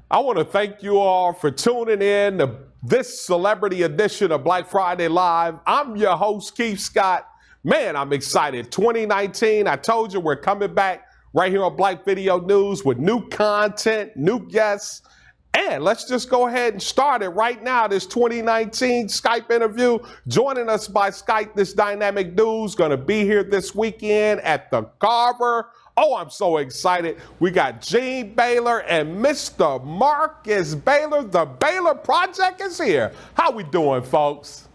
I want to thank you all for tuning in to this celebrity edition of Black Friday Live. I'm your host, Keith Scott. Man, I'm excited. 2019, I told you we're coming back right here on Black Video News with new content, new guests. And let's just go ahead and start it right now. This 2019 Skype interview. Joining us by Skype, this dynamic dude's going to be here this weekend at the Carver. Oh, I'm so excited. We got Gene Baylor and Mr. Marcus Baylor. The Baylor Project is here. How we doing, folks?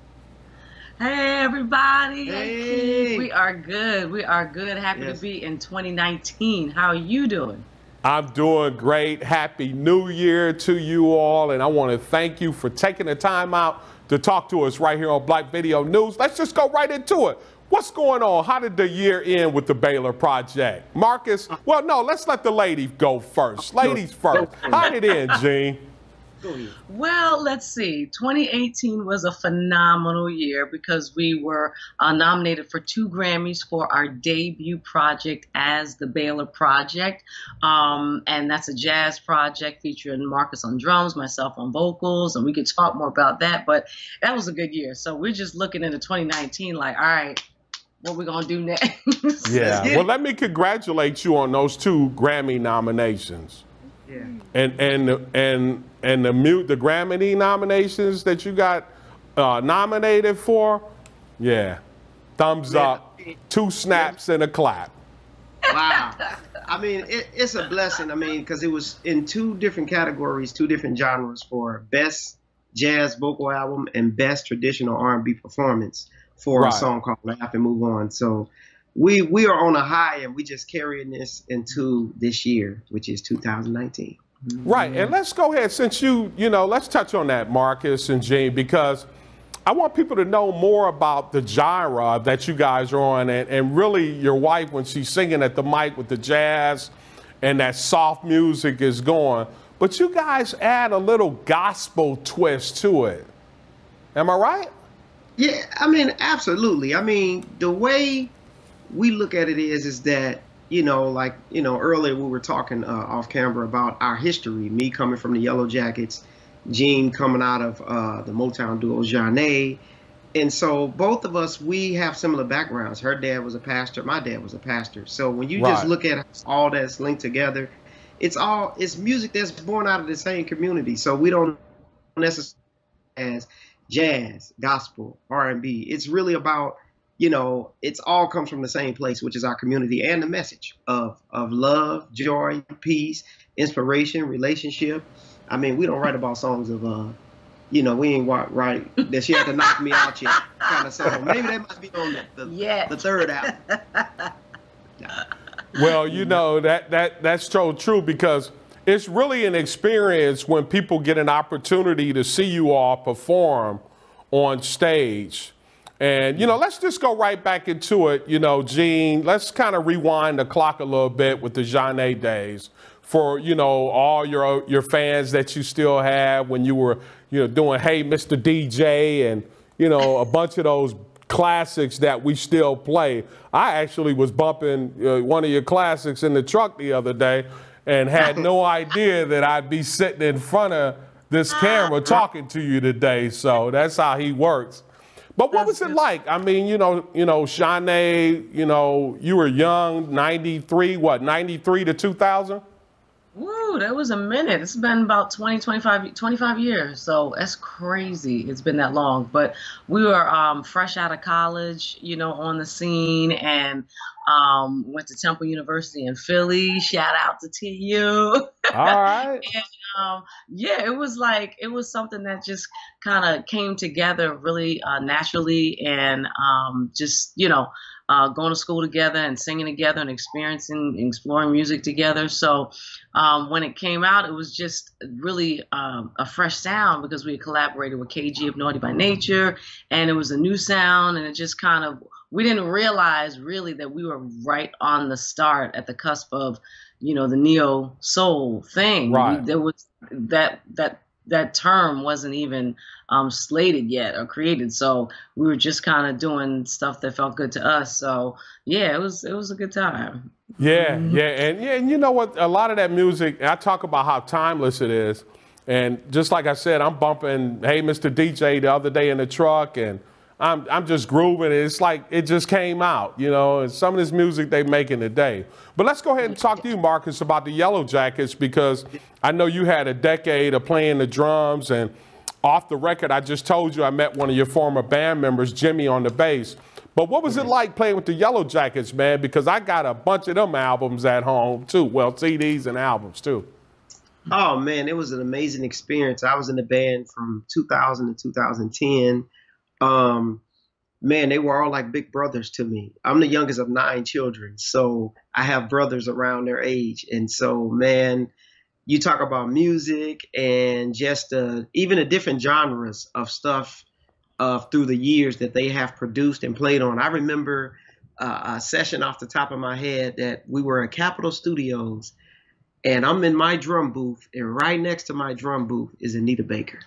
Hey, everybody. Hey. We are good. We are good. Happy to be in 2019. How are you doing? I'm doing great. Happy New Year to you all. And I want to thank you for taking the time out to talk to us right here on Black Video News. Let's just go right into it. What's going on? How did the year end with the Baylor Project? Marcus, well, no, let's let the ladies go first. Ladies first. How did it end, Gene? Well, let's see. 2018 was a phenomenal year because we were nominated for 2 Grammys for our debut project as the Baylor Project. And that's a jazz project featuring Marcus on drums, myself on vocals, and we could talk more about that. But that was a good year. So we're just looking into 2019 like, all right, what we gonna do next? Yeah. Well, let me congratulate you on those 2 Grammy nominations. Yeah. And the Grammy nominations that you got nominated for, yeah, thumbs up, 2 snaps and a clap. Wow. I mean, it's a blessing. I mean, because it was in 2 different categories, 2 different genres for Best Jazz Vocal Album and Best Traditional R&B Performance for a song called Laugh and Move On. So we are on a high, and we just carrying this into this year, which is 2019. Right, and let's go ahead, since let's touch on that, Marcus and Gene, because I want people to know more about the genre that you guys are on, and really your wife, when she's singing at the mic with the jazz and that soft music is going, but you guys add a little gospel twist to it. Am I right? Yeah, I mean, absolutely. I mean, the way we look at it is that, earlier we were talking off camera about our history, me coming from the Yellow Jackets, Gene coming out of the Motown duo Jeanne. And so both of us, we have similar backgrounds. Her dad was a pastor, my dad was a pastor. So when you just look at all that's linked together, it's music that's born out of the same community. So we don't necessarily as jazz, gospel, R&B. It's really about, it's all comes from the same place, which is our community, and the message of love, joy, peace, inspiration, relationship. I mean, we don't write about songs of, we ain't write that she had to knock me out yet kind of song. Maybe that must be on the third album. Well, that's so true, because it's really an experience when people get an opportunity to see you all perform on stage. And, let's just go right back into it. Gene, let's kind of rewind the clock a little bit with the Jeanne days for, all your fans that you still have when you were, doing Hey, Mr. DJ and, a bunch of those classics that we still play. I actually was bumping one of your classics in the truck the other day and had no idea that I'd be sitting in front of this camera talking to you today. So that's how he works. But what was it like? I mean, Jeanne, you were young, 93 to 2000? Woo, that was a minute. It's been about 25 years. So that's crazy. It's been that long. But we were fresh out of college, on the scene, and went to Temple University in Philly. Shout out to TU. All right. And, it was something that just kind of came together really naturally, and going to school together and singing together and experiencing and exploring music together. So when it came out, it was just really a fresh sound because we had collaborated with KG of Naughty by Nature, and it was a new sound, and it just kind of, we didn't realize really that we were right on the start at the cusp of, the neo soul thing. Right. There was that that term wasn't even slated yet or created. So we were just kind of doing stuff that felt good to us. So yeah, it was a good time. Yeah, and you know what? A lot of that music, I talk about how timeless it is, and just like I said, I'm bumping "Hey Mr. DJ" the other day in the truck, and I'm just grooving. It's like it just came out, you know. And some of this music they making today. But let's go ahead and talk to you, Marcus, about the Yellow Jackets, because I know you had a decade of playing the drums, and off the record, I just told you I met one of your former band members, Jimmy, on the bass. But what was it like playing with the Yellow Jackets, man? Because I got a bunch of them albums at home, too. Well, CDs and albums, too. Oh, man, it was an amazing experience. I was in the band from 2000 to 2010. Man, they were all like big brothers to me. I'm the youngest of 9 children, so I have brothers around their age. And so, man, you talk about music and just even the different genres of stuff through the years that they have produced and played on. I remember a session off the top of my head that we were at Capitol Studios, and I'm in my drum booth, and right next to my drum booth is Anita Baker.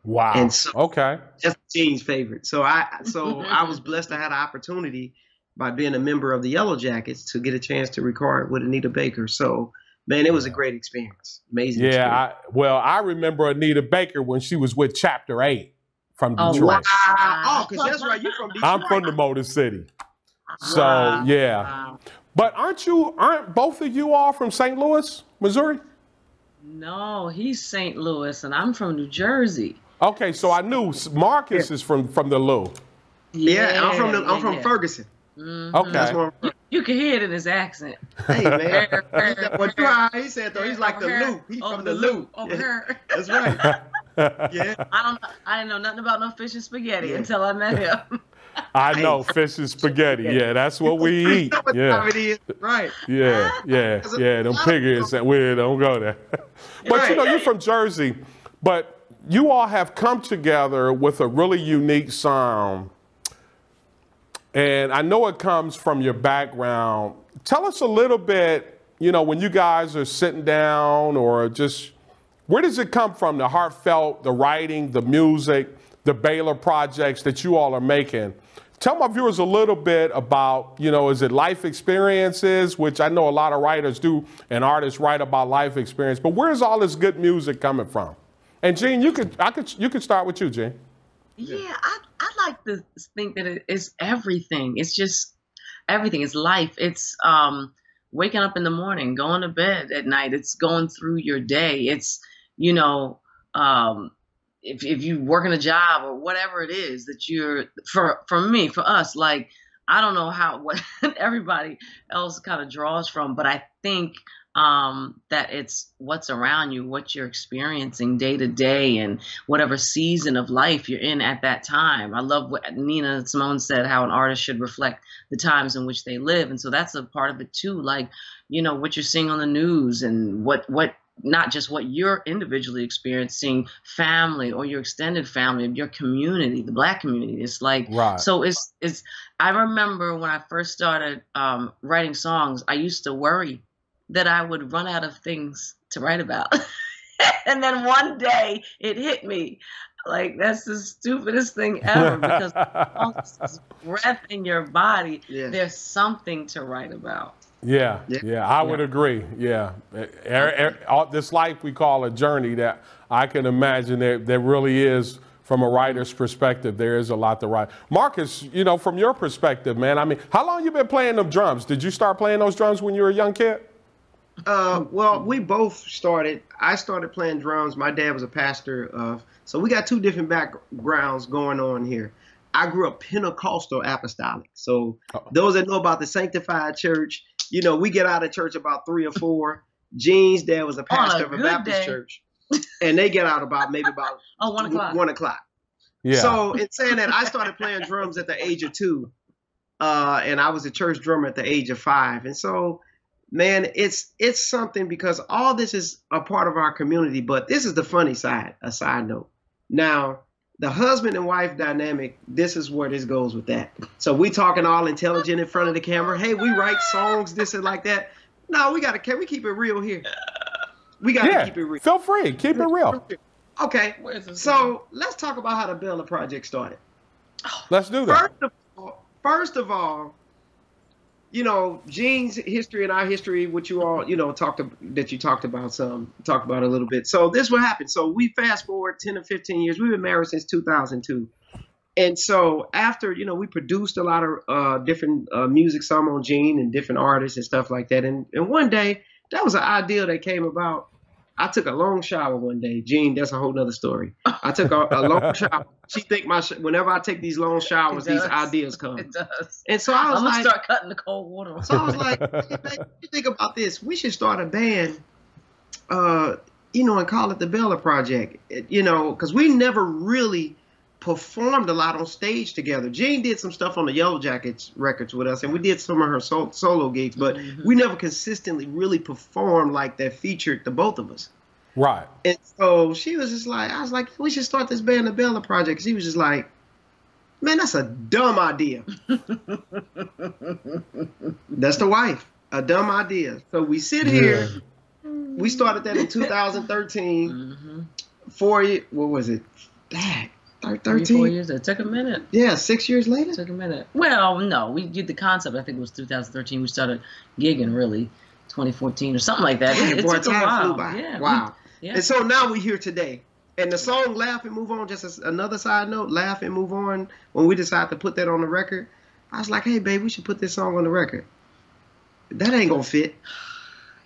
Wow. And so, okay. That's Gene's favorite. So I was blessed to have the opportunity by being a member of the Yellow Jackets to get a chance to record with Anita Baker. So, man, it was a great experience. Amazing experience. I remember Anita Baker when she was with Chapter 8 from Detroit. Oh, because that's right. You're from Detroit. I'm from the Motor City. So, yeah. But aren't both of you all from St. Louis, Missouri? No, he's St. Louis, and I'm from New Jersey. Okay, so I knew Marcus is from the Lou. Yeah, I'm from Ferguson. Mm-hmm. Okay. That's where I'm from. You can hear it in his accent. Hey, man. What he said, though, he's like the Lou. He's from the Lou. Her. That's right. Yeah. I didn't know nothing about no fish and spaghetti until I met him. I know fish and spaghetti. Yeah, that's what we eat. Yeah. Right. Yeah. Them piggies, we don't go there. But you know, you're from Jersey, but you all have come together with a really unique sound. And I know it comes from your background. Tell us a little bit, you know, when you guys are sitting down or just, where does it come from? The heartfelt, the writing, the music, the Baylor projects that you all are making. Tell my viewers a little bit about, you know, is it life experiences, which I know a lot of writers do and artists write about life experience, but where's all this good music coming from? And Gene, you could start with you, Gene. Yeah, I like to think that it's everything. It's just everything. It's life. It's waking up in the morning, going to bed at night. It's going through your day. It's, you know, if you work in a job or whatever it is that you're, for me, for us, like, I don't know what everybody else kind of draws from, but I think that it's what's around you, what you're experiencing day to day, and whatever season of life you're in at that time. I love what Nina Simone said, how an artist should reflect the times in which they live. And so that's a part of it too. Like, you know, what you're seeing on the news and what not just what you're individually experiencing, family or your extended family, your community, the Black community. It's like, right. So it's, I remember when I first started writing songs, I used to worry that I would run out of things to write about. And then one day it hit me, like, that's the stupidest thing ever, because this breath in your body, there's something to write about. Yeah, I would agree. Yeah. This life we call a journey that I can imagine there really is, from a writer's perspective, there is a lot to write. Marcus, you know, from your perspective, man, I mean, how long you been playing them drums? Did you start playing those drums when you were a young kid? Well, we both started. I started playing drums. My dad was a pastor so we got two different backgrounds going on here. I grew up Pentecostal apostolic. So those that know about the Sanctified Church, you know, we get out of church about 3 or 4. Gene's dad was a pastor of a Baptist church, and they get out about 1 o'clock. 1 o'clock. Yeah. So in saying that, I started playing drums at the age of 2, and I was a church drummer at the age of 5. And so, man, it's something, because all this is a part of our community. But this is the funny side, a side note. Now, the husband and wife dynamic, this is where this goes with that. So we talking all intelligent in front of the camera. Hey, we write songs, this and like that. No, can we keep it real here? We got to keep it real. Feel free. Keep it real. Okay. Where's this So let's talk about how the Baylor Project started. Let's do that. First of all, you know, Gene's history and our history, which you all, you know, talked about a little bit. So this what happened. So we fast forward 10 or 15 years. We've been married since 2002. And so after, you know, we produced a lot of different music, some on Gene and different artists and stuff like that. And one day, that was an idea that came about. I took a long shower one day. Gene, that's a whole nother story. I took a long shower. She think whenever I take these long showers, these ideas come. It does. And so I was I'm like, gonna start cutting the cold water. so I was like, hey, babe, you think about this. We should start a band, you know, and call it the Baylor Project. You know, because we never really performed a lot on stage together. Jane did some stuff on the Yellow Jackets records with us, and we did some of her solo gigs, but we never consistently really performed like that featured the both of us. Right. And so she was just like, I was like, we should start this band, the Baylor Project. She was just like, man, that's a dumb idea. That's the wife, a dumb idea. So we sit here. We started that in 2013. What was it? Dang. 13? 4 years. It took a minute. Yeah, 6 years later. It took a minute. Well, no, we did the concept. I think it was 2013. We started gigging really 2014 or something like that. Damn, it boy, took a time while. flew by. Yeah, Wow. Yeah. And so now we're here today. And the song Laugh and Move On, just as another side note, Laugh and Move On, when we decided to put that on the record, I was like, hey, babe, we should put this song on the record. That ain't going to fit.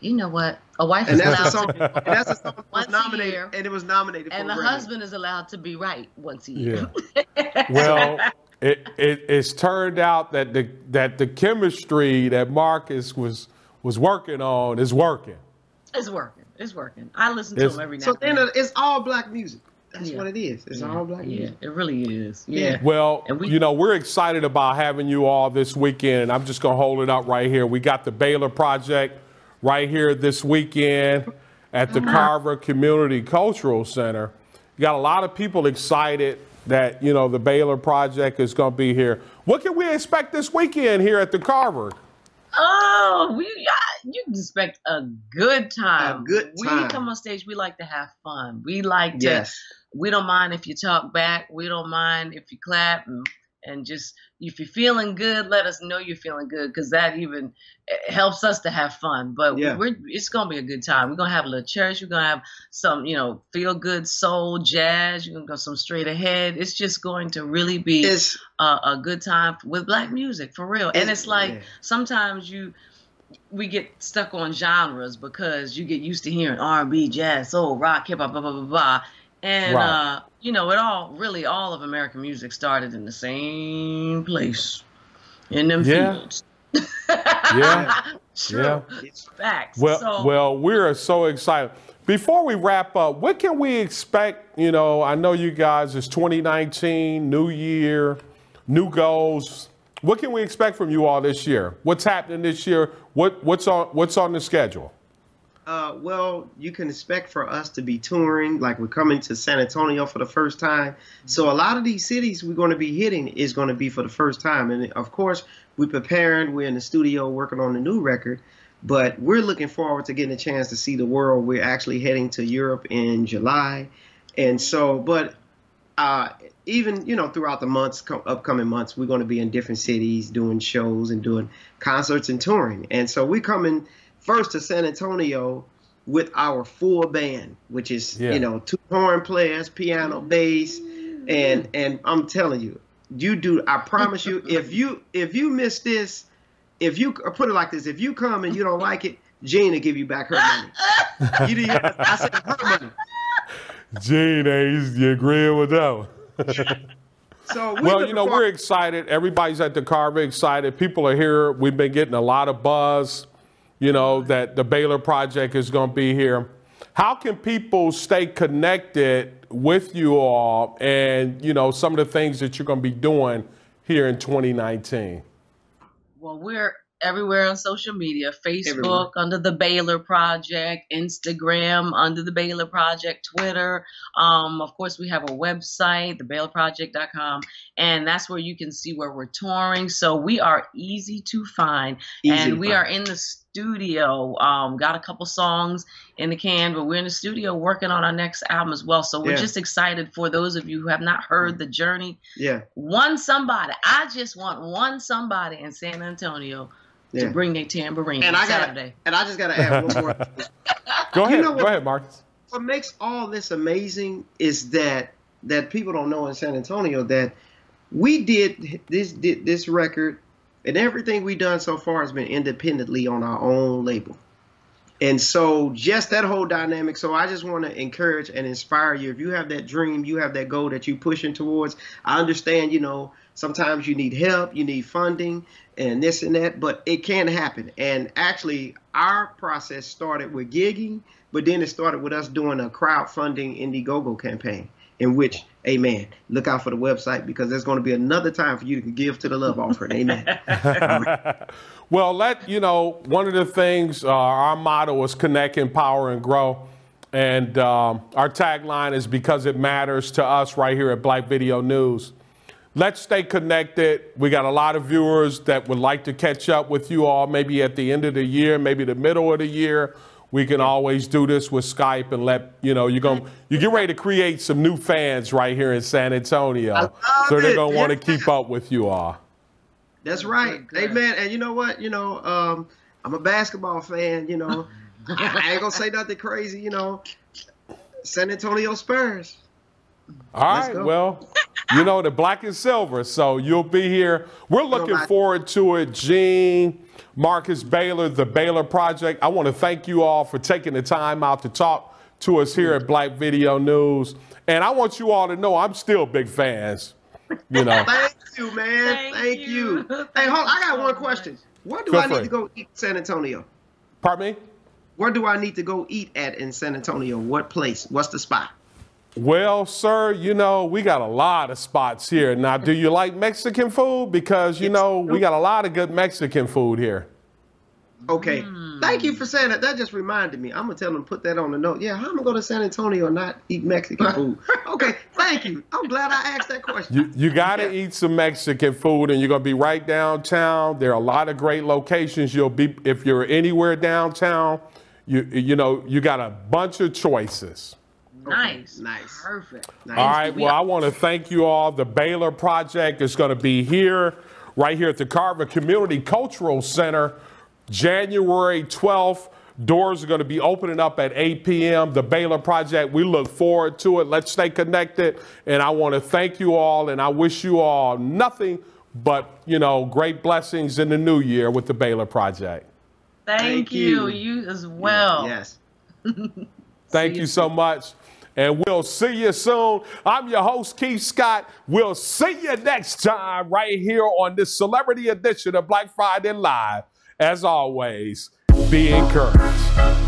You know what? A wife And is that's allowed a song, to and that's a song that was once a nominated, year. and it was nominated for And the the record. husband is allowed to be right once a year. Yeah. Well, it's turned out that the chemistry that Marcus was working on is working. It's working. It's working. I listen to him every now So and then then. it's all black music. That's what it is. It's all black Yeah, music. it really is. Yeah. Well, And you know, we're excited about having you all this weekend. I'm just going to hold it up right here. We got the Baylor Project right here this weekend at the Carver Community Cultural Center. You got a lot of people excited that, you know, the Baylor Project is going to be here. What can we expect this weekend here at the Carver? Oh, you can expect a good time. A good time. We come on stage, we like to have fun. We like to, we don't mind if you talk back. We don't mind if you clap and just, if you're feeling good, let us know you're feeling good, because that even helps us to have fun. But it's going to be a good time. We're going to have a little church. We're going to have some, you know, feel good soul, jazz. You're going to go some straight ahead. It's just going to really be a good time with black music, for real. And it's like sometimes we get stuck on genres because you get used to hearing R&B, jazz, soul, rock, hip hop, blah, blah, blah, blah. And, you know, all of American music started in the same place, in them fields. True. Facts. Well, we're so excited. Before we wrap up, what can we expect? You know, I know you guys, it's 2019, new year, new goals. What can we expect from you all this year? What's happening this year? What's on the schedule? Well, you can expect for us to be touring, like we're coming to San Antonio for the first time. So a lot of these cities we're going to be hitting is going to be for the first time. And of course, we're preparing. We're in the studio working on the new record, but we're looking forward to getting a chance to see the world. We're actually heading to Europe in July. And so, but even, you know, throughout the months, upcoming months, we're going to be in different cities doing shows and doing concerts and touring. And so we're coming first to San Antonio with our full band, which is, you know, 2 horn players, piano, bass, and I'm telling you, I promise you, if you miss this, if you put it like this, if you come and you don't like it, Jean will give you back her money. I said her money. Jean, you agreeing with that one? So well, you know, we're excited. Everybody's at the Carver excited. People are here. We've been getting a lot of buzz, you know, that the Baylor Project is going to be here. How can people stay connected with you all and, you know, some of the things that you're going to be doing here in 2019? Well, we're everywhere on social media, Facebook under the Baylor Project, Instagram under the Baylor Project, Twitter. Of course, we have a website, thebaylorproject.com, and that's where you can see where we're touring. So we are easy to find, and we are in the studio. Got a couple songs in the can, but we're in the studio working on our next album as well. So we're just excited for those of you who have not heard the journey. Yeah. One somebody. I just want one somebody in San Antonio to bring their tambourine on Saturday. And I just gotta add one more. Go ahead. Go ahead, Marcus. What makes all this amazing is that people don't know in San Antonio that we did this record, and everything we've done so far has been independently on our own label. And so just that whole dynamic. So I just want to encourage and inspire you. If you have that dream, you have that goal that you're pushing towards, I understand, you know, sometimes you need help, you need funding and this and that, but it can happen. And actually our process started with gigging, but then it started with us doing a crowdfunding Indiegogo campaign, in which, amen, look out for the website, because there's going to be another time for you to give to the love offering. Amen. Well, one of the things, our motto is connect, empower, and grow. And our tagline is because it matters to us right here at Black Video News. Let's stay connected. We got a lot of viewers that would like to catch up with you all, maybe at the end of the year, maybe the middle of the year. We can always do this with Skype and you get ready to create some new fans right here in San Antonio. So they're going to want to keep up with you all. That's right. Amen. And you know what? I'm a basketball fan, I ain't going to say nothing crazy, San Antonio Spurs. All right. Well, the black and silver. So you'll be here. We're looking forward to it. Gene, Marcus Baylor, the Baylor Project. I want to thank you all for taking the time out to talk to us here at Black Video News. And I want you all to know I'm still big fans. Thank you, man. Thank you. Hey, hold on. I got one question. Where do I need to go eat in San Antonio? Pardon me? Where do I need to go eat at in San Antonio? What place? What's the spot? Well, sir, we got a lot of spots here. Now, do you like Mexican food? Because, we got a lot of good Mexican food here. Okay. Thank you for saying that. That just reminded me. I'm going to tell them to put that on the note. Yeah, how am I going to go to San Antonio and not eat Mexican food? Okay, thank you. I'm glad I asked that question. You got to eat some Mexican food, and you're going to be right downtown. There are a lot of great locations. If you're anywhere downtown, you got a bunch of choices. Nice. Nice. Perfect. Nice. All right. Well, I want to thank you all. The Baylor Project is going to be here, right here at the Carver Community Cultural Center, January 12th. Doors are going to be opening up at 8 p.m. The Baylor Project, we look forward to it. Let's stay connected. And I want to thank you all, and I wish you all nothing but, great blessings in the new year with the Baylor Project. Thank you. You as well. Yes. Thank you so much. And we'll see you soon. I'm your host, Keith Scott. We'll see you next time right here on this celebrity edition of Black Friday Live. As always, be encouraged.